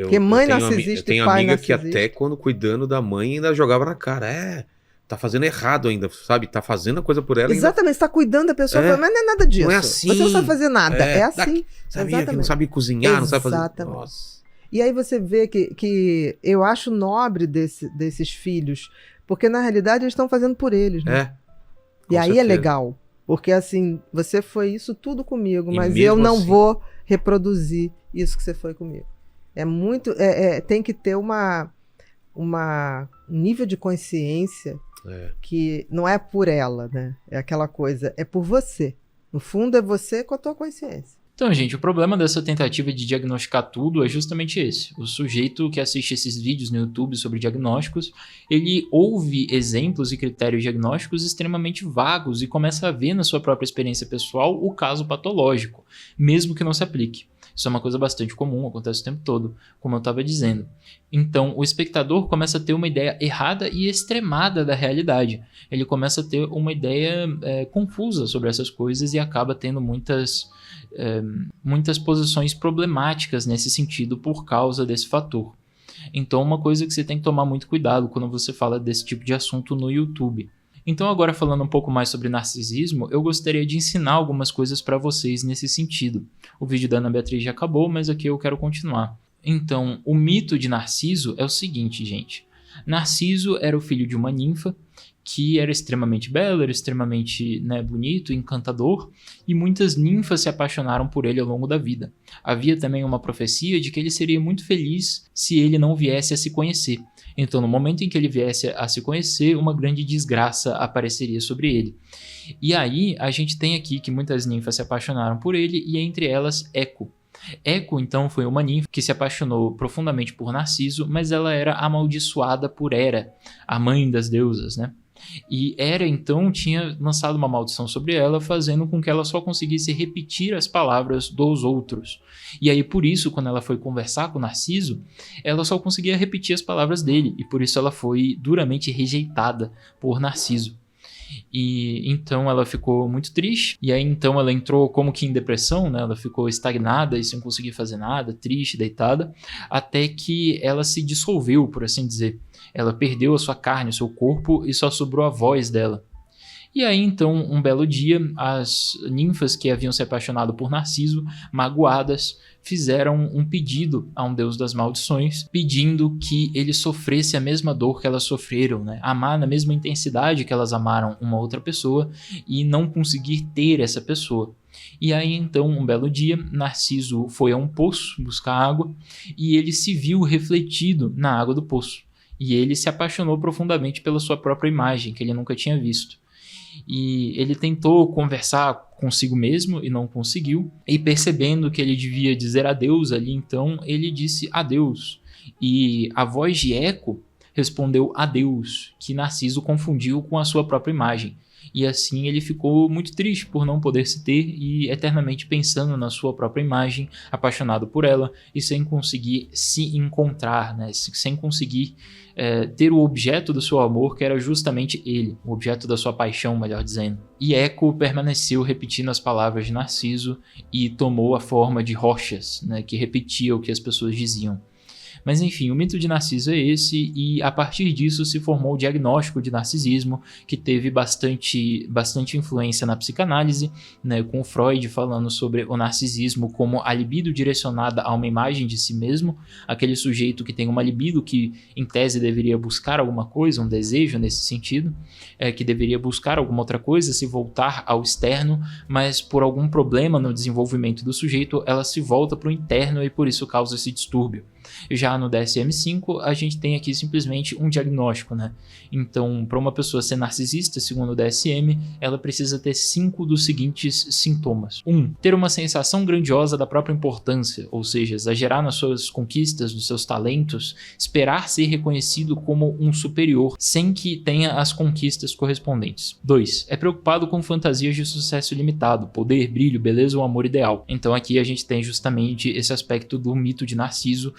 Porque mãe narcisista eu tenho e pai amiga narcisista. que até quando cuidando da mãe ainda jogava na cara. Tá fazendo errado ainda, sabe? Tá fazendo a coisa por ela. Exatamente, ainda... você tá cuidando da pessoa, mas não é nada disso. Não é assim. Você não sabe fazer nada, é assim. Sabia que não sabe cozinhar, não sabe fazer... Exatamente. Nossa. E aí você vê que eu acho nobre desses filhos, Porque na realidade eles estão fazendo por eles, né? Com e aí certeza. é legal. Porque assim, você foi isso tudo comigo, E mas mesmo eu não assim- vou reproduzir isso que você foi comigo. É muito. Tem que ter um nível de consciência que não é por ela, né? É aquela coisa, é por você. No fundo, é você com a tua consciência. Então, gente, o problema dessa tentativa de diagnosticar tudo é justamente esse. O sujeito que assiste esses vídeos no YouTube sobre diagnósticos, ele ouve exemplos e critérios diagnósticos extremamente vagos e começa a ver na sua própria experiência pessoal o caso patológico, mesmo que não se aplique. Isso é uma coisa bastante comum, acontece o tempo todo, como eu estava dizendo. Então, o espectador começa a ter uma ideia errada e extremada da realidade. Ele começa a ter uma ideia confusa sobre essas coisas e acaba tendo muitas posições problemáticas nesse sentido por causa desse fator. Então, uma coisa que você tem que tomar muito cuidado quando você fala desse tipo de assunto no YouTube. Então, agora falando um pouco mais sobre narcisismo, eu gostaria de ensinar algumas coisas para vocês nesse sentido. O vídeo da Ana Beatriz já acabou, mas aqui eu quero continuar. Então, o mito de Narciso é o seguinte, gente. Narciso era o filho de uma ninfa que era extremamente belo, era extremamente bonito, encantador, e muitas ninfas se apaixonaram por ele ao longo da vida. Havia também uma profecia de que ele seria muito feliz se ele não viesse a se conhecer. Então, no momento em que ele viesse a se conhecer, uma grande desgraça apareceria sobre ele. E aí, a gente tem aqui que muitas ninfas se apaixonaram por ele, e entre elas, Eco. Eco, então, foi uma ninfa que se apaixonou profundamente por Narciso, mas ela era amaldiçoada por Hera, a mãe das deusas, né? E Hera, então, tinha lançado uma maldição sobre ela, fazendo com que ela só conseguisse repetir as palavras dos outros. E aí, por isso, quando ela foi conversar com Narciso, ela só conseguia repetir as palavras dele, e por isso ela foi duramente rejeitada por Narciso. E então ela ficou muito triste, e aí então ela entrou como que em depressão, né? Ela ficou estagnada e sem conseguir fazer nada, triste, deitada, até que ela se dissolveu, por assim dizer. Ela perdeu a sua carne, o seu corpo, e só sobrou a voz dela. E aí, então, um belo dia, as ninfas que haviam se apaixonado por Narciso, magoadas, fizeram um pedido a um deus das maldições, pedindo que ele sofresse a mesma dor que elas sofreram, né? Amar na mesma intensidade que elas amaram uma outra pessoa e não conseguir ter essa pessoa. E aí, então, um belo dia, Narciso foi a um poço buscar água e ele se viu refletido na água do poço. E ele se apaixonou profundamente pela sua própria imagem, que ele nunca tinha visto. E ele tentou conversar consigo mesmo e não conseguiu. E percebendo que ele devia dizer adeus ali, então, ele disse adeus. E a voz de Eco respondeu adeus, que Narciso confundiu com a sua própria imagem. E assim ele ficou muito triste por não poder se ter e eternamente pensando na sua própria imagem, apaixonado por ela e sem conseguir se encontrar, né? Sem conseguir ter o objeto do seu amor, que era justamente ele, o objeto da sua paixão, melhor dizendo. E Eco permaneceu repetindo as palavras de Narciso e tomou a forma de rochas, né? Que repetia o que as pessoas diziam. Mas enfim, o mito de Narciso é esse, e a partir disso se formou o diagnóstico de narcisismo, que teve bastante influência na psicanálise, né, com Freud falando sobre o narcisismo como a libido direcionada a uma imagem de si mesmo, aquele sujeito que tem uma libido que em tese deveria buscar alguma coisa, um desejo nesse sentido, que deveria buscar alguma outra coisa, se voltar ao externo, mas por algum problema no desenvolvimento do sujeito, ela se volta para o interno e por isso causa esse distúrbio. Já no DSM-5, a gente tem aqui simplesmente um diagnóstico, né? Então, para uma pessoa ser narcisista, segundo o DSM, ela precisa ter 5 dos seguintes sintomas. 1. Ter uma sensação grandiosa da própria importância, ou seja, exagerar nas suas conquistas, nos seus talentos, esperar ser reconhecido como um superior, sem que tenha as conquistas correspondentes. 2. É preocupado com fantasias de sucesso limitado, poder, brilho, beleza ou amor ideal. Então, aqui a gente tem justamente esse aspecto do mito de Narciso,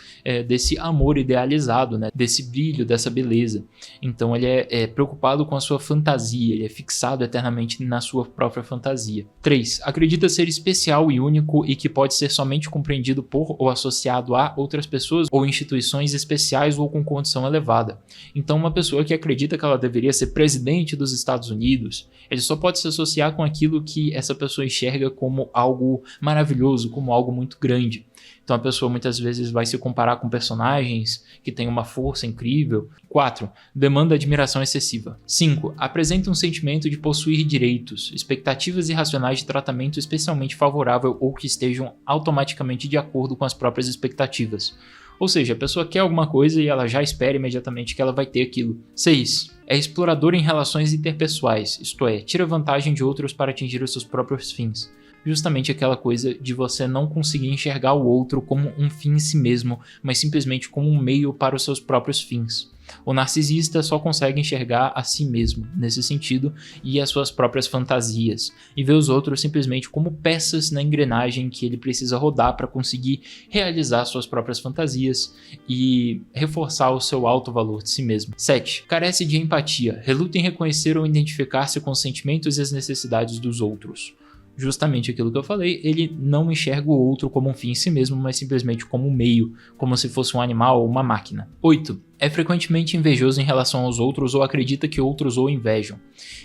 desse amor idealizado, né? Desse brilho, dessa beleza. Então ele é preocupado com a sua fantasia, ele é fixado eternamente na sua própria fantasia. 3. Acredita ser especial e único e que pode ser somente compreendido por ou associado a outras pessoas ou instituições especiais ou com condição elevada. Então uma pessoa que acredita que ela deveria ser presidente dos Estados Unidos, ele só pode se associar com aquilo que essa pessoa enxerga como algo maravilhoso, como algo muito grande. Então a pessoa muitas vezes vai se comparar com personagens que têm uma força incrível. 4. Demanda admiração excessiva. 5. Apresenta um sentimento de possuir direitos, expectativas irracionais de tratamento especialmente favorável ou que estejam automaticamente de acordo com as próprias expectativas. Ou seja, a pessoa quer alguma coisa e ela já espera imediatamente que ela vai ter aquilo. 6. É explorador em relações interpessoais, isto é, tira vantagem de outros para atingir os seus próprios fins. Justamente aquela coisa de você não conseguir enxergar o outro como um fim em si mesmo, mas simplesmente como um meio para os seus próprios fins. O narcisista só consegue enxergar a si mesmo, nesse sentido, e as suas próprias fantasias, e vê os outros simplesmente como peças na engrenagem que ele precisa rodar para conseguir realizar suas próprias fantasias e reforçar o seu alto valor de si mesmo. 7. Carece de empatia, reluta em reconhecer ou identificar-se com os sentimentos e as necessidades dos outros. Justamente aquilo que eu falei, ele não enxerga o outro como um fim em si mesmo, mas simplesmente como um meio, como se fosse um animal ou uma máquina. 8. É frequentemente invejoso em relação aos outros ou acredita que outros o invejam.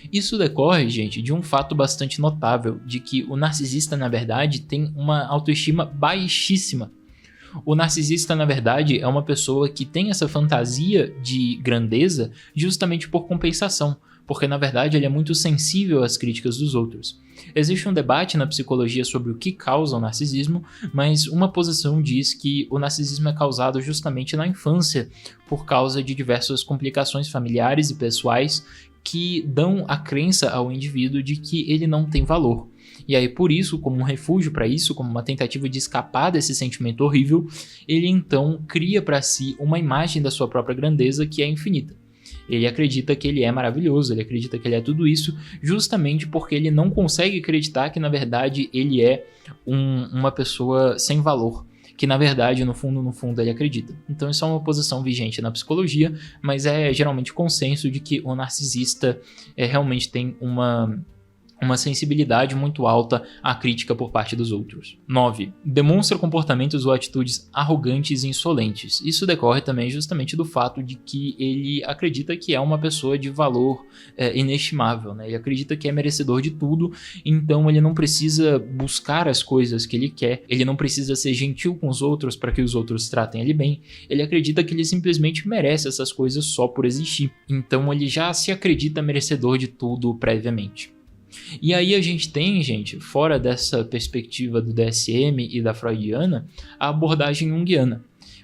Isso decorre, gente, de um fato bastante notável, de que o narcisista, na verdade, tem uma autoestima baixíssima. O narcisista, na verdade, é uma pessoa que tem essa fantasia de grandeza justamente por compensação, porque, na verdade, ele é muito sensível às críticas dos outros. Existe um debate na psicologia sobre o que causa o narcisismo, mas uma posição diz que o narcisismo é causado justamente na infância, por causa de diversas complicações familiares e pessoais que dão a crença ao indivíduo de que ele não tem valor. E aí, por isso, como um refúgio para isso, como uma tentativa de escapar desse sentimento horrível, ele então cria para si uma imagem da sua própria grandeza que é infinita. Ele acredita que ele é maravilhoso, ele acredita que ele é tudo isso, justamente porque ele não consegue acreditar que, na verdade, ele é uma pessoa sem valor, que, na verdade, no fundo, ele acredita. Então, isso é uma posição vigente na psicologia, mas é geralmente consenso de que o narcisista realmente tem uma sensibilidade muito alta à crítica por parte dos outros. 9. Demonstra comportamentos ou atitudes arrogantes e insolentes. Isso decorre também justamente do fato de que ele acredita que é uma pessoa de valor inestimável, né? Ele acredita que é merecedor de tudo, então ele não precisa buscar as coisas que ele quer, ele não precisa ser gentil com os outros para que os outros tratem ele bem, ele acredita que ele simplesmente merece essas coisas só por existir. Então ele já se acredita merecedor de tudo previamente. E aí a gente tem, gente, fora dessa perspectiva do DSM e da freudiana, a abordagem junguiana.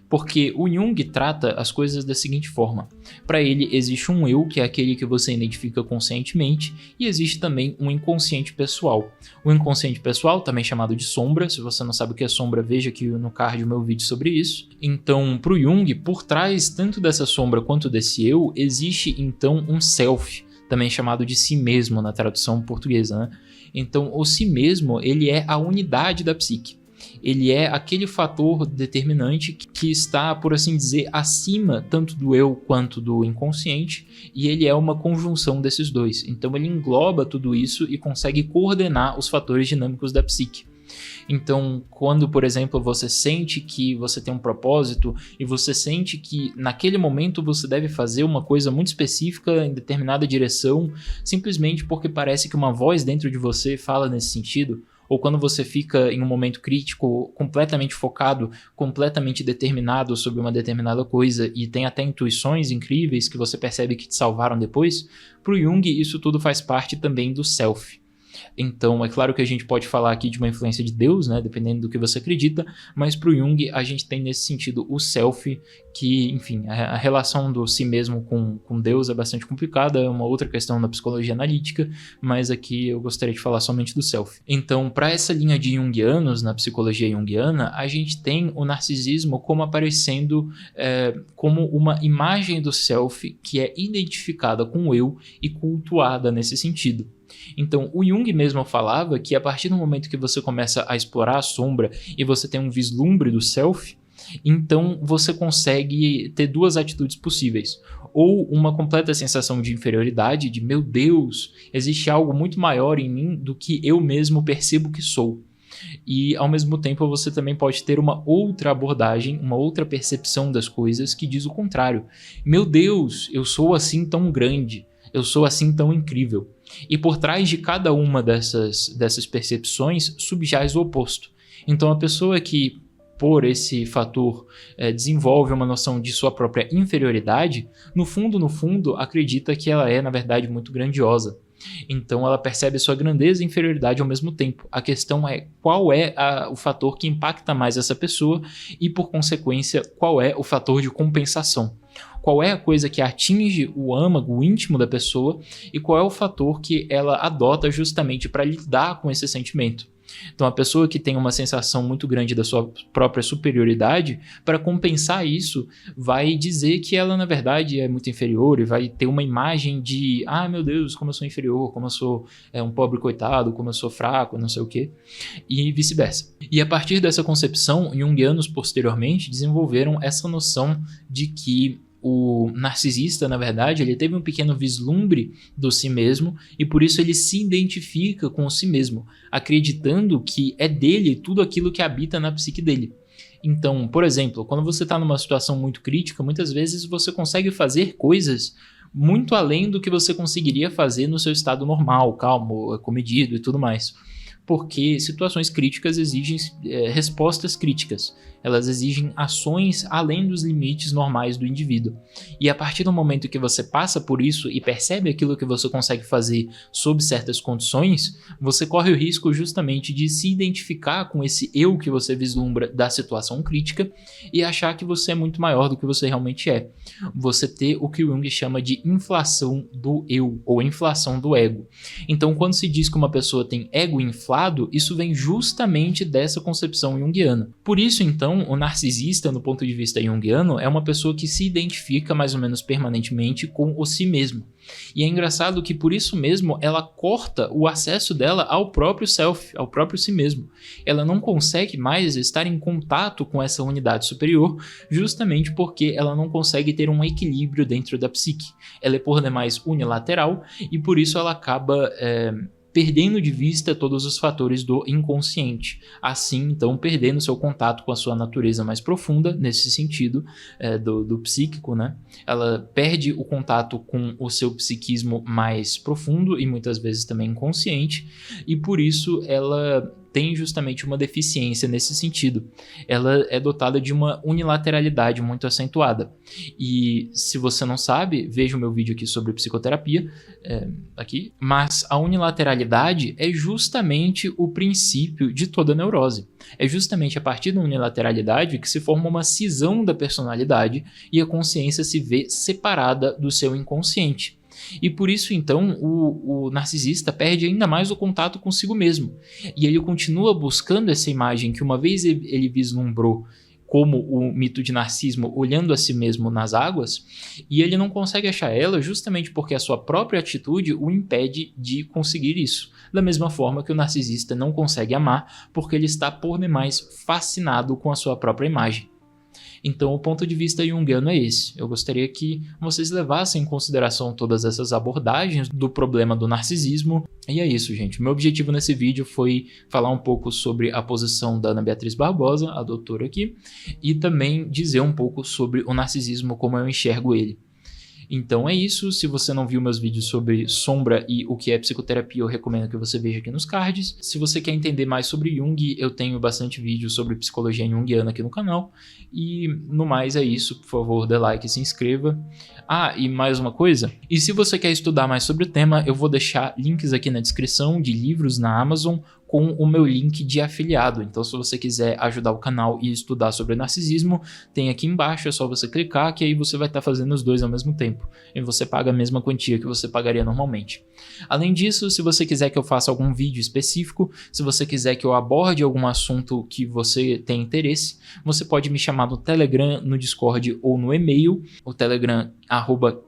Porque o Jung trata as coisas da seguinte forma. Para ele existe um eu, que é aquele que você identifica conscientemente, e existe também um inconsciente pessoal. O inconsciente pessoal, também chamado de sombra, se você não sabe o que é sombra, veja aqui no card o meu vídeo sobre isso. Então, para o Jung, por trás tanto dessa sombra quanto desse eu, existe então um self, também chamado de si mesmo na tradução portuguesa, né? Então, o si mesmo, ele é a unidade da psique. Ele é aquele fator determinante que está, por assim dizer, acima tanto do eu quanto do inconsciente, e ele é uma conjunção desses dois. Então, ele engloba tudo isso e consegue coordenar os fatores dinâmicos da psique. Então, quando, por exemplo, você sente que você tem um propósito e você sente que naquele momento você deve fazer uma coisa muito específica em determinada direção, simplesmente porque parece que uma voz dentro de você fala nesse sentido, ou quando você fica em um momento crítico, completamente focado, completamente determinado sobre uma determinada coisa e tem até intuições incríveis que você percebe que te salvaram depois, para o Jung isso tudo faz parte também do self. Então, é claro que a gente pode falar aqui de uma influência de Deus, né, dependendo do que você acredita, mas para o Jung a gente tem nesse sentido o self, que, enfim, a relação do si mesmo com Deus é bastante complicada, é uma outra questão na psicologia analítica, mas aqui eu gostaria de falar somente do self. Então, para essa linha de junguianos, na psicologia junguiana, a gente tem o narcisismo como aparecendo como uma imagem do self que é identificada com o eu e cultuada nesse sentido. Então, o Jung mesmo falava que a partir do momento que você começa a explorar a sombra e você tem um vislumbre do self, então você consegue ter duas atitudes possíveis. Ou uma completa sensação de inferioridade, de meu Deus, existe algo muito maior em mim do que eu mesmo percebo que sou. E ao mesmo tempo você também pode ter uma outra abordagem, uma outra percepção das coisas que diz o contrário. Meu Deus, eu sou assim tão grande, eu sou assim tão incrível. E por trás de cada uma dessas percepções subjaz o oposto. Então a pessoa que por esse fator, desenvolve uma noção de sua própria inferioridade, no fundo, acredita que ela é, na verdade, muito grandiosa. Então ela percebe sua grandeza e inferioridade ao mesmo tempo. A questão é qual é o fator que impacta mais essa pessoa e, por consequência, qual é o fator de compensação. Qual é a coisa que atinge o âmago, o íntimo da pessoa, e qual é o fator que ela adota justamente para lidar com esse sentimento. Então, a pessoa que tem uma sensação muito grande da sua própria superioridade, para compensar isso, vai dizer que ela, na verdade, é muito inferior e vai ter uma imagem de, meu Deus, como eu sou inferior, como eu sou um pobre coitado, como eu sou fraco, não sei o quê, e vice-versa. E a partir dessa concepção, junguianos posteriormente desenvolveram essa noção de que o narcisista, na verdade, ele teve um pequeno vislumbre do si mesmo e por isso ele se identifica com o si mesmo, acreditando que é dele tudo aquilo que habita na psique dele. Então, por exemplo, quando você está numa situação muito crítica, muitas vezes você consegue fazer coisas muito além do que você conseguiria fazer no seu estado normal, calmo, comedido e tudo mais. Porque situações críticas exigem respostas críticas. Elas exigem ações além dos limites normais do indivíduo. E a partir do momento que você passa por isso e percebe aquilo que você consegue fazer sob certas condições, você corre o risco justamente de se identificar com esse eu que você vislumbra da situação crítica e achar que você é muito maior do que você realmente é. Você ter o que Jung chama de inflação do eu, ou inflação do ego. Então, quando se diz que uma pessoa tem ego inflado, isso vem justamente dessa concepção junguiana. Por isso, então, o narcisista, no ponto de vista junguiano, é uma pessoa que se identifica mais ou menos permanentemente com o si mesmo. E é engraçado que por isso mesmo ela corta o acesso dela ao próprio self, ao próprio si mesmo. Ela não consegue mais estar em contato com essa unidade superior, justamente porque ela não consegue ter um equilíbrio dentro da psique. Ela é por demais unilateral e por isso ela acaba perdendo de vista todos os fatores do inconsciente. Assim, então, perdendo seu contato com a sua natureza mais profunda, nesse sentido do psíquico, né? Ela perde o contato com o seu psiquismo mais profundo e muitas vezes também inconsciente, e por isso ela tem justamente uma deficiência nesse sentido. Ela é dotada de uma unilateralidade muito acentuada. E se você não sabe, veja o meu vídeo aqui sobre psicoterapia, aqui. Mas a unilateralidade é justamente o princípio de toda neurose. É justamente a partir da unilateralidade que se forma uma cisão da personalidade e a consciência se vê separada do seu inconsciente. E por isso, então, o narcisista perde ainda mais o contato consigo mesmo. E ele continua buscando essa imagem que uma vez ele vislumbrou como o mito de Narciso olhando a si mesmo nas águas, e ele não consegue achar ela justamente porque a sua própria atitude o impede de conseguir isso. Da mesma forma que o narcisista não consegue amar porque ele está por demais fascinado com a sua própria imagem. Então, o ponto de vista junguiano é esse. Eu gostaria que vocês levassem em consideração todas essas abordagens do problema do narcisismo. E é isso, gente. O meu objetivo nesse vídeo foi falar um pouco sobre a posição da Ana Beatriz Barbosa, a doutora aqui, e também dizer um pouco sobre o narcisismo, como eu enxergo ele. Então é isso. Se você não viu meus vídeos sobre sombra e o que é psicoterapia, eu recomendo que você veja aqui nos cards. Se você quer entender mais sobre Jung, eu tenho bastante vídeo sobre psicologia junguiana aqui no canal. E no mais é isso. Por favor, dê like e se inscreva. E mais uma coisa. E se você quer estudar mais sobre o tema, eu vou deixar links aqui na descrição de livros na Amazon com o meu link de afiliado. Então, se você quiser ajudar o canal e estudar sobre narcisismo, tem aqui embaixo, é só você clicar, que aí você vai estar fazendo os dois ao mesmo tempo. E você paga a mesma quantia que você pagaria normalmente. Além disso, se você quiser que eu faça algum vídeo específico, se você quiser que eu aborde algum assunto que você tem interesse, você pode me chamar no Telegram, no Discord ou no e-mail. O Telegram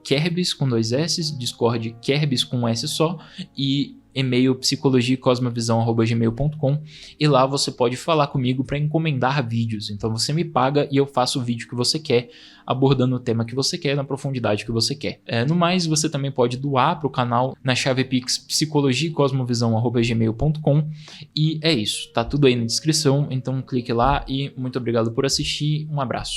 @kerbis com 2 S, Discord kerbis com um S só, e e-mail psicologiacosmovisão@gmail.com, e lá você pode falar comigo para encomendar vídeos. Então você me paga e eu faço o vídeo que você quer, abordando o tema que você quer, na profundidade que você quer. No mais, você também pode doar para o canal na chave Pix psicologiacosmovisão@gmail.com, e é isso, tá tudo aí na descrição, então clique lá e muito obrigado por assistir, um abraço.